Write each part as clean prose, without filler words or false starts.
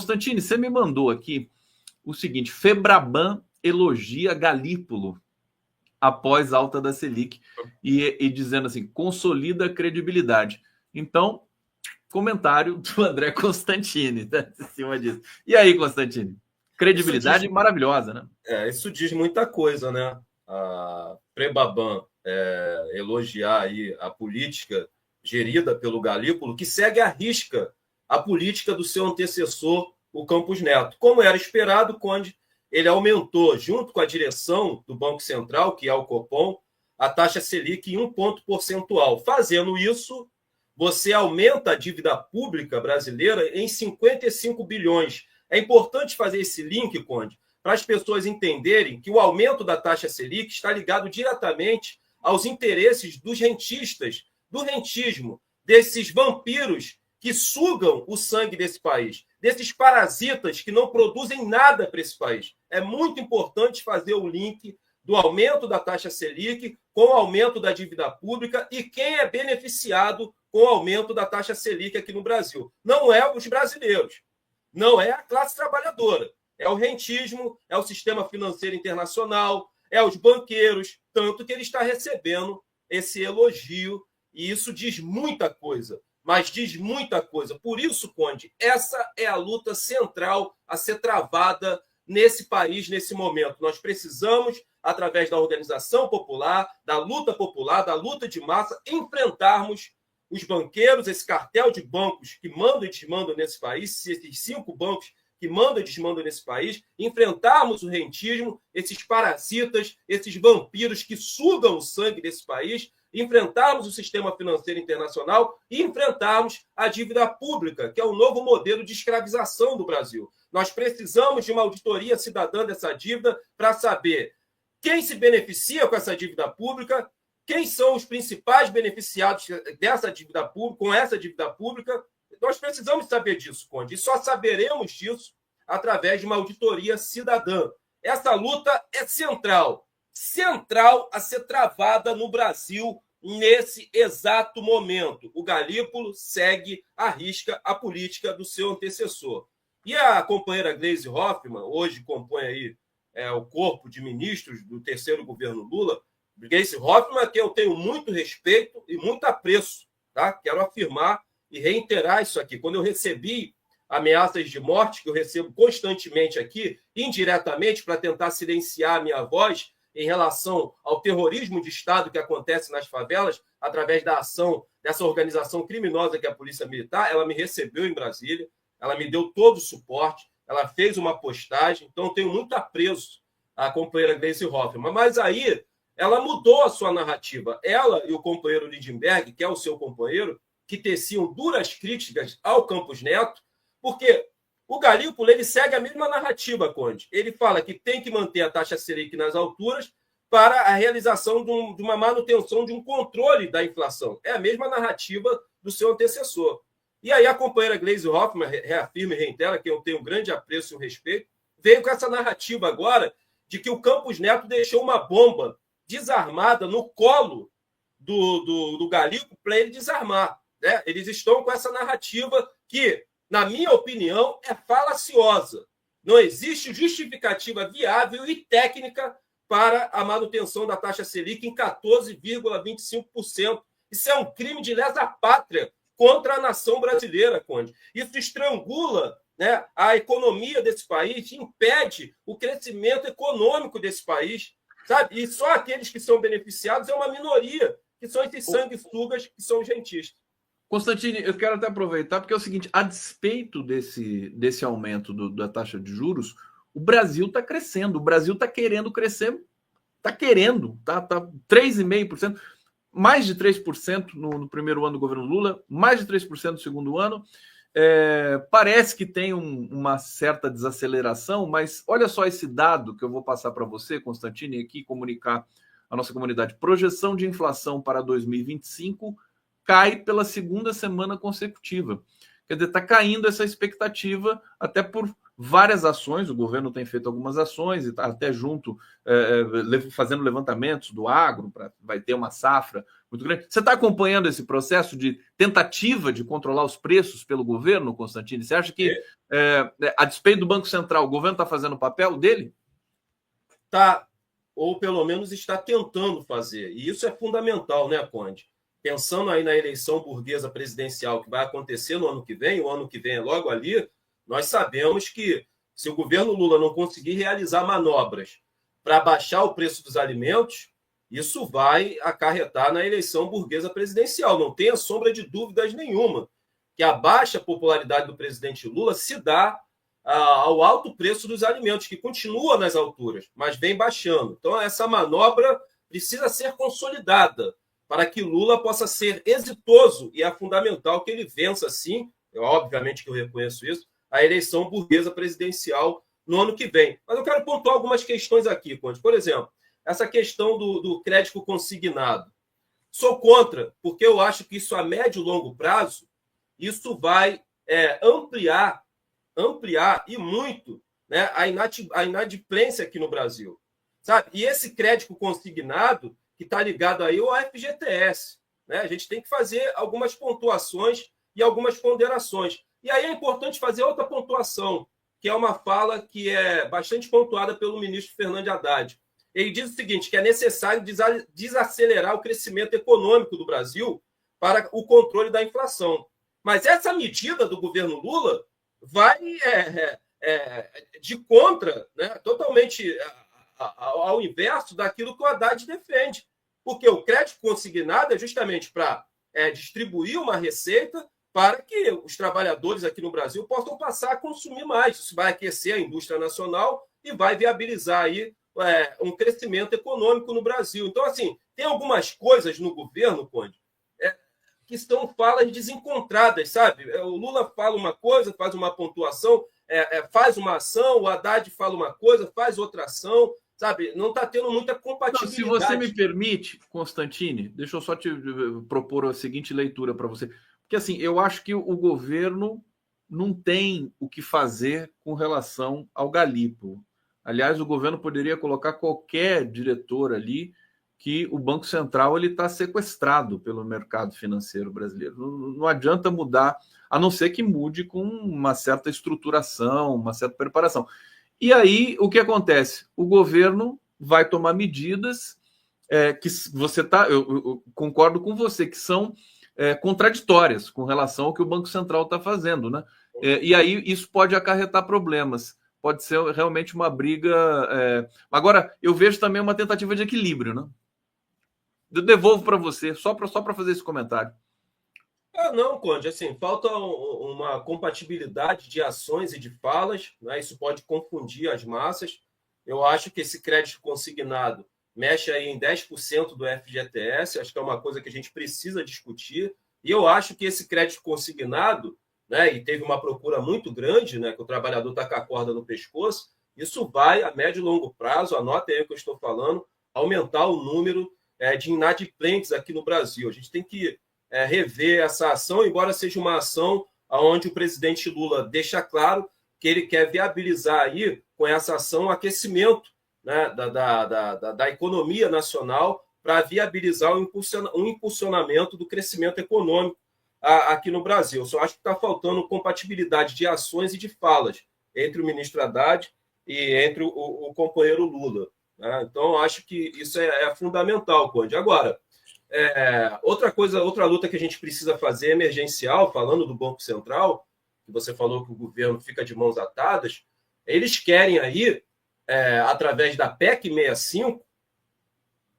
Constantini, você me mandou aqui o seguinte: Febraban elogia Galípolo após alta da Selic e dizendo assim, consolida a credibilidade. Então, comentário do André Constantini, né, em cima disso. E aí, Constantini? Credibilidade maravilhosa, né? Isso diz muita coisa, né? A Febraban elogiar aí a política gerida pelo Galípolo, que segue à risca a política do seu antecessor, o Campos Neto. Como era esperado, Conde, ele aumentou, junto com a direção do Banco Central, que é o Copom, a taxa Selic em 1 ponto percentual. Fazendo isso, você aumenta a dívida pública brasileira em 55 bilhões. É importante fazer esse link, Conde, para as pessoas entenderem que o aumento da taxa Selic está ligado diretamente aos interesses dos rentistas, do rentismo, desses vampiros que sugam o sangue desse país, desses parasitas que não produzem nada para esse país. É muito importante fazer o link do aumento da taxa Selic com o aumento da dívida pública e quem é beneficiado com o aumento da taxa Selic aqui no Brasil. Não é os brasileiros, não é a classe trabalhadora, é o rentismo, é o sistema financeiro internacional, é os banqueiros, tanto que ele está recebendo esse elogio, e isso diz muita coisa, mas diz muita coisa. Por isso, Conde, essa é a luta central a ser travada nesse país, nesse momento. Nós precisamos, através da organização popular, da luta de massa, enfrentarmos os banqueiros, esse cartel de bancos que mandam e desmandam nesse país, esses 5 bancos que mandam e desmandam nesse país, enfrentarmos o rentismo, esses parasitas, esses vampiros que sugam o sangue desse país, enfrentarmos o sistema financeiro internacional e enfrentarmos a dívida pública, que é o novo modelo de escravização do Brasil. Nós precisamos de uma auditoria cidadã dessa dívida para saber quem se beneficia com essa dívida pública, quem são os principais beneficiados dessa dívida pública, com essa dívida pública. Nós precisamos saber disso, Conde, e só saberemos disso através de uma auditoria cidadã. Essa luta é central a ser travada no Brasil nesse exato momento. O Galípolo segue à risca a política do seu antecessor. E a companheira Gleisi Hoffmann, hoje compõe aí o corpo de ministros do terceiro governo Lula, Gleisi Hoffmann, que eu tenho muito respeito e muito apreço, tá? Quero afirmar e reiterar isso aqui. Quando eu recebi ameaças de morte, que eu recebo constantemente aqui, indiretamente, para tentar silenciar a minha voz em relação ao terrorismo de Estado que acontece nas favelas, através da ação dessa organização criminosa que é a Polícia Militar, ela me recebeu em Brasília, ela me deu todo o suporte, ela fez uma postagem, então eu tenho muito apreço à companheira Gleisi Hoffmann. Mas aí ela mudou a sua narrativa. Ela e o companheiro Lindenberg, que é o seu companheiro, que teciam duras críticas ao Campos Neto, porque o Galípolo ele segue a mesma narrativa, Conde. Ele fala que tem que manter a taxa Selic nas alturas para a realização de uma manutenção de um controle da inflação. É a mesma narrativa do seu antecessor. E aí a companheira Gleisi Hoffmann reafirma e reitera, que eu tenho um grande apreço e um respeito, veio com essa narrativa agora de que o Campos Neto deixou uma bomba desarmada no colo do Galípolo para ele desarmar. Né? Eles estão com essa narrativa que, na minha opinião, é falaciosa. Não existe justificativa viável e técnica para a manutenção da taxa Selic em 14,25%. Isso é um crime de lesa pátria contra a nação brasileira, Conde. Isso estrangula, né, a economia desse país, impede o crescimento econômico desse país, sabe? E só aqueles que são beneficiados é uma minoria, que são esses sanguessugas, que são os rentistas. Constantini, eu quero até aproveitar, porque é o seguinte, a despeito desse aumento da taxa de juros, o Brasil está crescendo, o Brasil está querendo crescer, está 3,5%, mais de 3% no primeiro ano do governo Lula, mais de 3% no segundo ano. Parece que tem uma certa desaceleração, mas olha só esse dado que eu vou passar para você, Constantini, aqui comunicar à nossa comunidade. Projeção de inflação para 2025 cai pela segunda semana consecutiva. Quer dizer, está caindo essa expectativa, até por várias ações, o governo tem feito algumas ações, e está até junto, fazendo levantamentos do agro, vai ter uma safra muito grande. Você está acompanhando esse processo de tentativa de controlar os preços pelo governo, Constantino? Você acha que, a despeito do Banco Central, o governo está fazendo o papel dele? Está, ou pelo menos está tentando fazer. E isso é fundamental, né, Conde? Pensando aí na eleição burguesa presidencial que vai acontecer no ano que vem, o ano que vem é logo ali, nós sabemos que se o governo Lula não conseguir realizar manobras para baixar o preço dos alimentos, isso vai acarretar na eleição burguesa presidencial. Não tenha sombra de dúvidas nenhuma que a baixa popularidade do presidente Lula se dá ao alto preço dos alimentos, que continua nas alturas, mas vem baixando. Então, essa manobra precisa ser consolidada para que Lula possa ser exitoso, e é fundamental que ele vença, sim, obviamente que eu reconheço isso, a eleição burguesa presidencial no ano que vem. Mas eu quero pontuar algumas questões aqui, Conde. Por exemplo, essa questão do crédito consignado. Sou contra, porque eu acho que isso a médio e longo prazo, isso vai ampliar e muito, né, a inadimplência aqui no Brasil. Sabe? E esse crédito consignado, que está ligado aí ao FGTS. Né? A gente tem que fazer algumas pontuações e algumas ponderações. E aí é importante fazer outra pontuação, que é uma fala que é bastante pontuada pelo ministro Fernando Haddad. Ele diz o seguinte, que é necessário desacelerar o crescimento econômico do Brasil para o controle da inflação. Mas essa medida do governo Lula vai de contra, né, totalmente ao inverso daquilo que o Haddad defende. Porque o crédito consignado é justamente para distribuir uma receita para que os trabalhadores aqui no Brasil possam passar a consumir mais. Isso vai aquecer a indústria nacional e vai viabilizar aí um crescimento econômico no Brasil. Então, assim, tem algumas coisas no governo, Conde, que são falas desencontradas, sabe? O Lula fala uma coisa, faz uma pontuação, faz uma ação, o Haddad fala uma coisa, faz outra ação, sabe? Não está tendo muita compatibilidade. Se você me permite, Constantini, deixa eu só te propor a seguinte leitura para você. Porque, assim, eu acho que o governo não tem o que fazer com relação ao Galípolo. Aliás, o governo poderia colocar qualquer diretor ali, que o Banco Central está sequestrado pelo mercado financeiro brasileiro. Não adianta mudar, a não ser que mude com uma certa estruturação, uma certa preparação. E aí, o que acontece? O governo vai tomar medidas que você está... Eu concordo com você, que são contraditórias com relação ao que o Banco Central está fazendo, né? E aí isso pode acarretar problemas. Pode ser realmente uma briga... Agora, eu vejo também uma tentativa de equilíbrio, né? Eu devolvo para você, só para fazer esse comentário. Não, Conde, assim, falta uma compatibilidade de ações e de falas, né? Isso pode confundir as massas. Eu acho que esse crédito consignado mexe aí em 10% do FGTS, acho que é uma coisa que a gente precisa discutir, e eu acho que esse crédito consignado, né, e teve uma procura muito grande, né, que o trabalhador está com a corda no pescoço, isso vai, a médio e longo prazo, anotem aí o que eu estou falando, aumentar o número de inadimplentes aqui no Brasil. A gente tem que rever essa ação, embora seja uma ação onde o presidente Lula deixa claro que ele quer viabilizar aí, com essa ação, o aquecimento, né, da economia nacional para viabilizar um impulsionamento do crescimento econômico aqui no Brasil. Eu só acho que está faltando compatibilidade de ações e de falas entre o ministro Haddad e entre o companheiro Lula. Né? Então, acho que isso é fundamental, Conde. Agora, outra luta que a gente precisa fazer emergencial, falando do Banco Central, que você falou que o governo fica de mãos atadas, eles querem aí, através da PEC 65,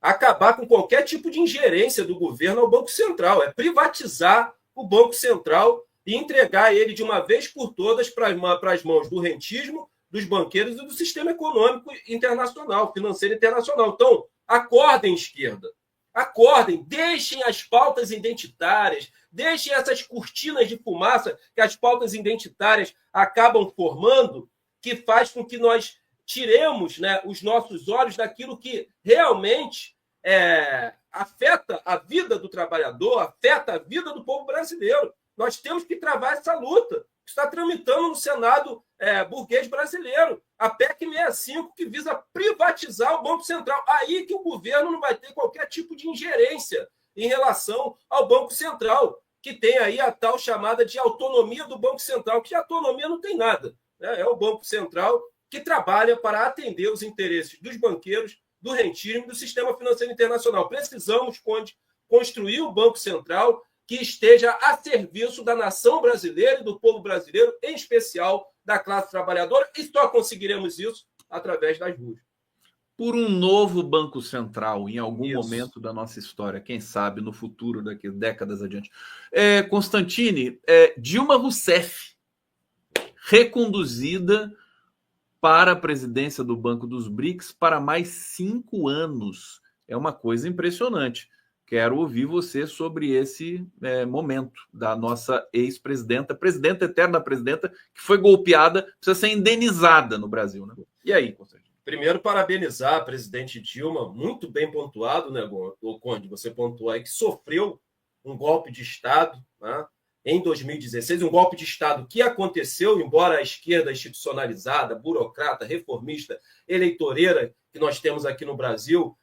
acabar com qualquer tipo de ingerência do governo ao Banco Central, privatizar o Banco Central e entregar ele de uma vez por todas para as mãos do rentismo, dos banqueiros e do sistema econômico internacional, financeiro internacional. Então, acordem, esquerda. Acordem, deixem as pautas identitárias, deixem essas cortinas de fumaça que as pautas identitárias acabam formando, que faz com que nós tiremos, né, os nossos olhos daquilo que realmente afeta a vida do trabalhador, afeta a vida do povo brasileiro. Nós temos que travar essa luta. está tramitando no Senado burguês brasileiro, a PEC 65, que visa privatizar o Banco Central. Aí que o governo não vai ter qualquer tipo de ingerência em relação ao Banco Central, que tem aí a tal chamada de autonomia do Banco Central, que de autonomia não tem nada, né? É o Banco Central que trabalha para atender os interesses dos banqueiros, do rentismo e do sistema financeiro internacional. Precisamos, Conde, construir o Banco Central que esteja a serviço da nação brasileira e do povo brasileiro, em especial da classe trabalhadora, e só conseguiremos isso através das ruas. Por um novo Banco Central, em algum momento da nossa história, quem sabe no futuro, daqui décadas adiante. Constantini, Dilma Rousseff, reconduzida para a presidência do Banco dos BRICS para mais 5 anos. É uma coisa impressionante. Quero ouvir você sobre esse momento da nossa ex-presidenta, presidenta eterna presidenta, que foi golpeada, precisa ser indenizada no Brasil, né? E aí, Constantino? Primeiro, parabenizar a presidente Dilma, muito bem pontuado, né, Conde? Você pontuou aí que sofreu um golpe de Estado, né, em 2016, um golpe de Estado que aconteceu, embora a esquerda institucionalizada, burocrata, reformista, eleitoreira que nós temos aqui no Brasil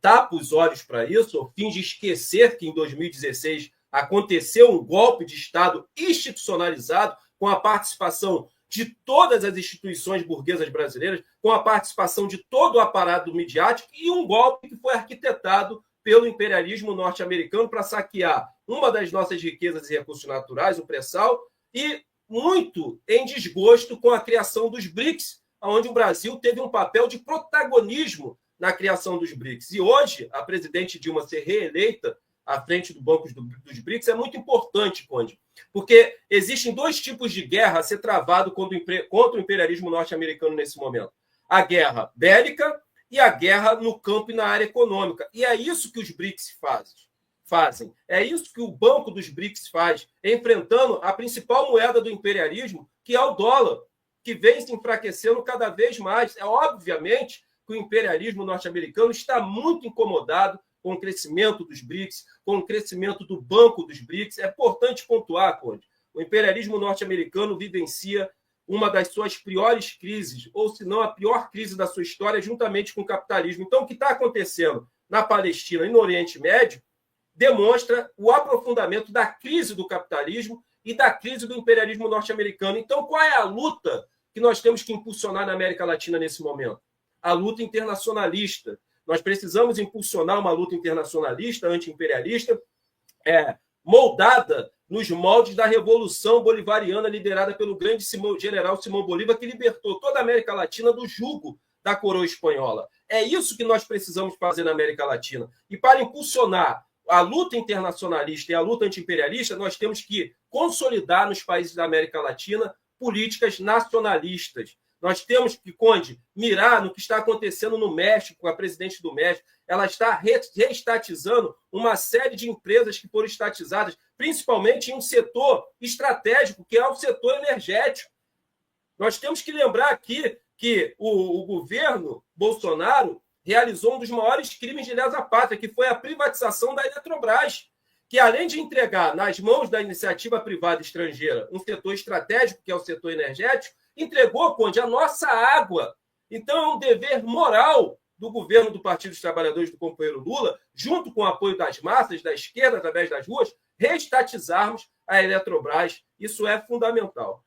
tapa os olhos para isso, ao fim de esquecer que em 2016 aconteceu um golpe de Estado institucionalizado com a participação de todas as instituições burguesas brasileiras, com a participação de todo o aparato midiático e um golpe que foi arquitetado pelo imperialismo norte-americano para saquear uma das nossas riquezas e recursos naturais, o pré-sal, e muito em desgosto com a criação dos BRICS, onde o Brasil teve um papel de protagonismo na criação dos BRICS. E hoje, a presidente Dilma ser reeleita à frente do Banco dos BRICS é muito importante, Conde, porque existem 2 tipos de guerra a ser travado contra o imperialismo norte-americano nesse momento. A guerra bélica e a guerra no campo e na área econômica. E é isso que os BRICS fazem. É isso que o Banco dos BRICS faz, enfrentando a principal moeda do imperialismo, que é o dólar, que vem se enfraquecendo cada vez mais. Obviamente, que o imperialismo norte-americano está muito incomodado com o crescimento dos BRICS, com o crescimento do Banco dos BRICS. É importante pontuar, Conde, o imperialismo norte-americano vivencia uma das suas piores crises, ou se não a pior crise da sua história, juntamente com o capitalismo. Então, o que está acontecendo na Palestina e no Oriente Médio demonstra o aprofundamento da crise do capitalismo e da crise do imperialismo norte-americano. Então, qual é a luta que nós temos que impulsionar na América Latina nesse momento? A luta internacionalista. Nós precisamos impulsionar uma luta internacionalista, anti-imperialista, moldada nos moldes da Revolução Bolivariana, liderada pelo grande general Simão Bolívar, que libertou toda a América Latina do jugo da coroa espanhola. É isso que nós precisamos fazer na América Latina. E para impulsionar a luta internacionalista e a luta anti-imperialista, nós temos que consolidar nos países da América Latina políticas nacionalistas. Nós temos que, Conde, mirar no que está acontecendo no México, com a presidente do México. Ela está reestatizando uma série de empresas que foram estatizadas, principalmente em um setor estratégico, que é o setor energético. Nós temos que lembrar aqui que o governo Bolsonaro realizou um dos maiores crimes de lesa pátria, que foi a privatização da Eletrobras, que, além de entregar nas mãos da iniciativa privada estrangeira um setor estratégico, que é o setor energético, entregou, Conde, a nossa água. Então, é um dever moral do governo do Partido dos Trabalhadores do companheiro Lula, junto com o apoio das massas, da esquerda, através das ruas, reestatizarmos a Eletrobras. Isso é fundamental.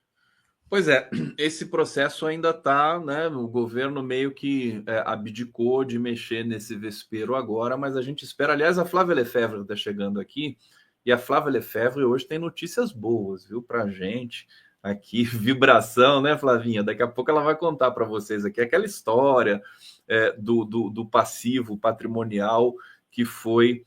Pois é, esse processo ainda está, né? O governo meio que abdicou de mexer nesse vespeiro agora, mas a gente espera. Aliás, a Flávia Lefebvre está chegando aqui, e a Flávia Lefebvre hoje tem notícias boas, viu, para a gente. Aqui, vibração, né, Flavinha? Daqui a pouco ela vai contar para vocês aqui aquela história do passivo patrimonial que foi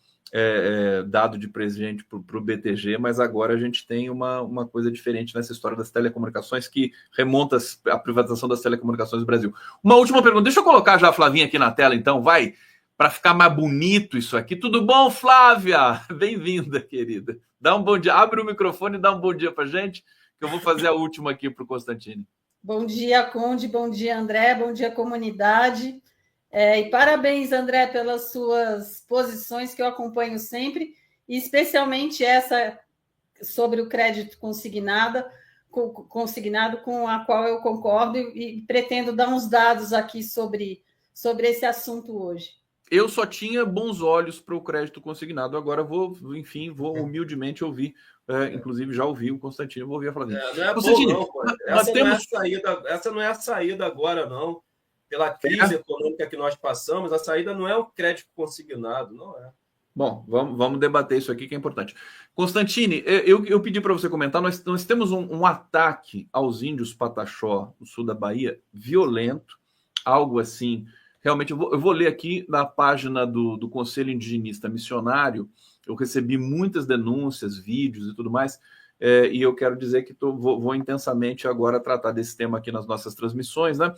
dado de presente para o BTG, mas agora a gente tem uma coisa diferente nessa história das telecomunicações que remonta à privatização das telecomunicações do Brasil. Uma última pergunta, deixa eu colocar já a Flavinha aqui na tela, então, vai, para ficar mais bonito isso aqui. Tudo bom, Flávia? Bem-vinda, querida. Dá um bom dia, abre o microfone e dá um bom dia para gente, que eu vou fazer a última aqui para o Constantino. Bom dia, Conde, bom dia, André, bom dia, comunidade. E parabéns, André, pelas suas posições que eu acompanho sempre, e especialmente essa sobre o crédito consignado, consignado, com a qual eu concordo e pretendo dar uns dados aqui sobre esse assunto hoje. Eu só tinha bons olhos para o crédito consignado. Agora vou humildemente ouvir. Inclusive, já ouvi o Constantino, vou ouvir a Flavinha. Não é Constantino, bom, não, essa não é a saída agora, não. Pela crise econômica que nós passamos, a saída não é o crédito consignado, não é. Bom, vamos debater isso aqui, que é importante. Constantine, eu pedi para você comentar, nós temos um ataque aos índios Pataxó, no sul da Bahia, violento, algo assim. Realmente, eu vou ler aqui na página do Conselho Indigenista Missionário, eu recebi muitas denúncias, vídeos e tudo mais, e eu quero dizer que vou intensamente agora tratar desse tema aqui nas nossas transmissões, né?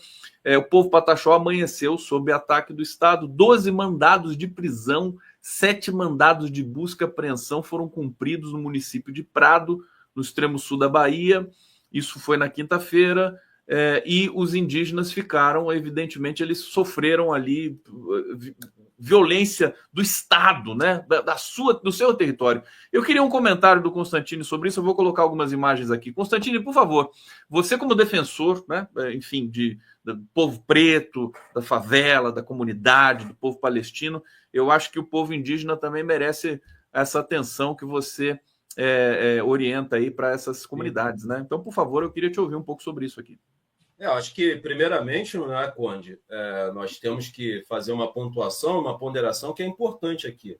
O povo Pataxó amanheceu sob ataque do Estado, 12 mandados de prisão, 7 mandados de busca e apreensão foram cumpridos no município de Prado, no extremo sul da Bahia. Isso foi na quinta-feira. E os indígenas ficaram, evidentemente, eles sofreram ali violência do Estado, né, do seu território. Eu queria um comentário do Constantino sobre isso, eu vou colocar algumas imagens aqui. Constantino, por favor, você como defensor, né, enfim, do povo preto, da favela, da comunidade, do povo palestino, eu acho que o povo indígena também merece essa atenção que você orienta aí para essas comunidades, né? Então, por favor, eu queria te ouvir um pouco sobre isso aqui. Eu acho que, primeiramente, não é, Conde? Nós temos que fazer uma pontuação, uma ponderação que é importante aqui.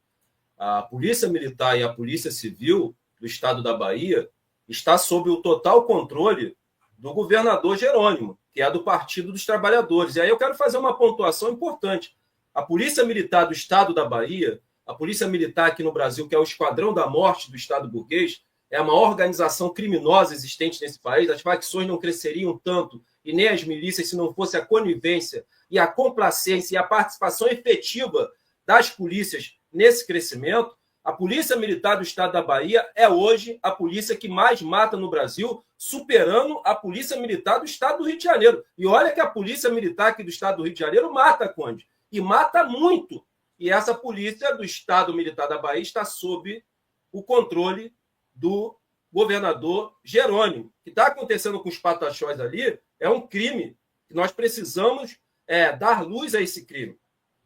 A Polícia Militar e a Polícia Civil do Estado da Bahia está sob o total controle do governador Jerônimo, que é do Partido dos Trabalhadores. E aí eu quero fazer uma pontuação importante. A Polícia Militar do Estado da Bahia, a Polícia Militar aqui no Brasil, que é o Esquadrão da Morte do Estado burguês, é uma organização criminosa existente nesse país. As facções não cresceriam tanto e nem as milícias se não fosse a conivência e a complacência e a participação efetiva das polícias nesse crescimento. A Polícia Militar do Estado da Bahia é hoje a polícia que mais mata no Brasil, superando a Polícia Militar do Estado do Rio de Janeiro. E olha que a Polícia Militar aqui do Estado do Rio de Janeiro mata, Conde, e mata muito. E essa polícia do Estado Militar da Bahia está sob o controle do governador Jerônimo. O que está acontecendo com os pataxós ali é um crime que nós precisamos dar luz a esse crime.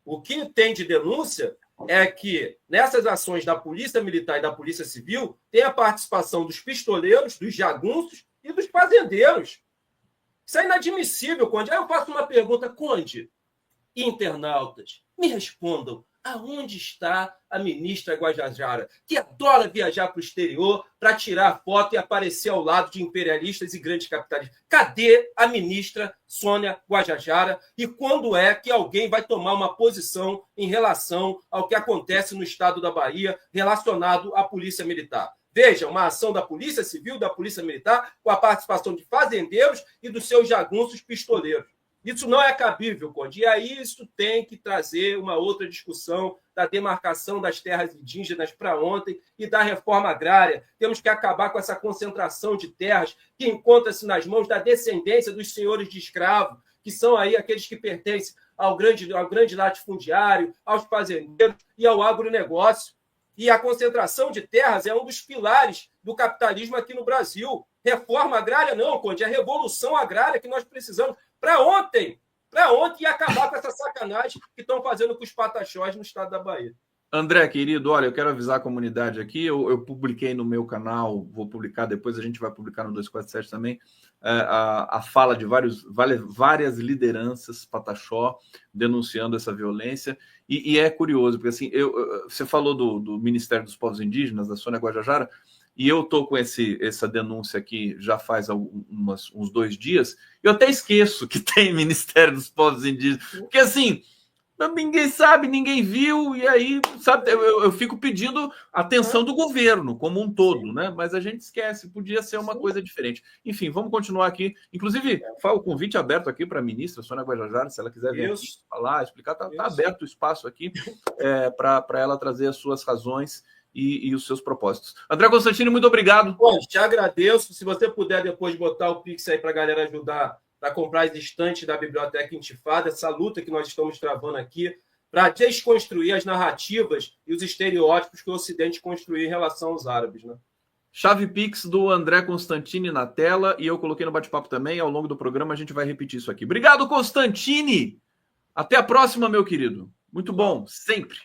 O que tem de denúncia é que nessas ações da Polícia Militar e da Polícia Civil tem a participação dos pistoleiros, dos jagunços e dos fazendeiros. Isso é inadmissível, Conde. Aí eu faço uma pergunta, Conde. Internautas, me respondam. Aonde está a ministra Guajajara, que adora viajar para o exterior para tirar foto e aparecer ao lado de imperialistas e grandes capitalistas? Cadê a ministra Sônia Guajajara? E quando é que alguém vai tomar uma posição em relação ao que acontece no estado da Bahia relacionado à Polícia Militar? Veja, uma ação da Polícia Civil, da Polícia Militar, com a participação de fazendeiros e dos seus jagunços pistoleiros. Isso não é cabível, Conde. E aí isso tem que trazer uma outra discussão da demarcação das terras indígenas para ontem e da reforma agrária. Temos que acabar com essa concentração de terras que encontra-se nas mãos da descendência dos senhores de escravo, que são aí aqueles que pertencem ao grande latifundiário, aos fazendeiros e ao agronegócio. E a concentração de terras é um dos pilares do capitalismo aqui no Brasil. Reforma agrária não, Conde, é a revolução agrária que nós precisamos para ontem e acabar com essa sacanagem que estão fazendo com os pataxós no estado da Bahia. André, querido, olha, eu quero avisar a comunidade aqui, eu publiquei no meu canal, vou publicar depois, a gente vai publicar no 247 também, a fala de várias lideranças pataxó denunciando essa violência, e é curioso, porque assim, você falou do Ministério dos Povos Indígenas, da Sônia Guajajara, e eu estou com essa denúncia aqui já faz uns 2 dias, eu até esqueço que tem Ministério dos Povos Indígenas, porque assim, ninguém sabe, ninguém viu, e aí, sabe, eu fico pedindo atenção do governo como um todo, né? Mas a gente esquece, podia ser uma coisa diferente. Enfim, vamos continuar aqui. Inclusive, o convite aberto aqui para a ministra Sônia Guajajara, se ela quiser vir aqui falar, explicar, está aberto o espaço aqui para ela trazer as suas razões e os seus propósitos. André Constantino, muito obrigado. Bom, te agradeço. Se você puder depois botar o Pix aí para a galera ajudar para comprar as estantes da Biblioteca Intifada, essa luta que nós estamos travando aqui, para desconstruir as narrativas e os estereótipos que o Ocidente construiu em relação aos árabes, né? Chave Pix do André Constantini na tela e eu coloquei no bate-papo também. Ao longo do programa a gente vai repetir isso aqui. Obrigado, Constantini! Até a próxima, meu querido. Muito bom, sempre.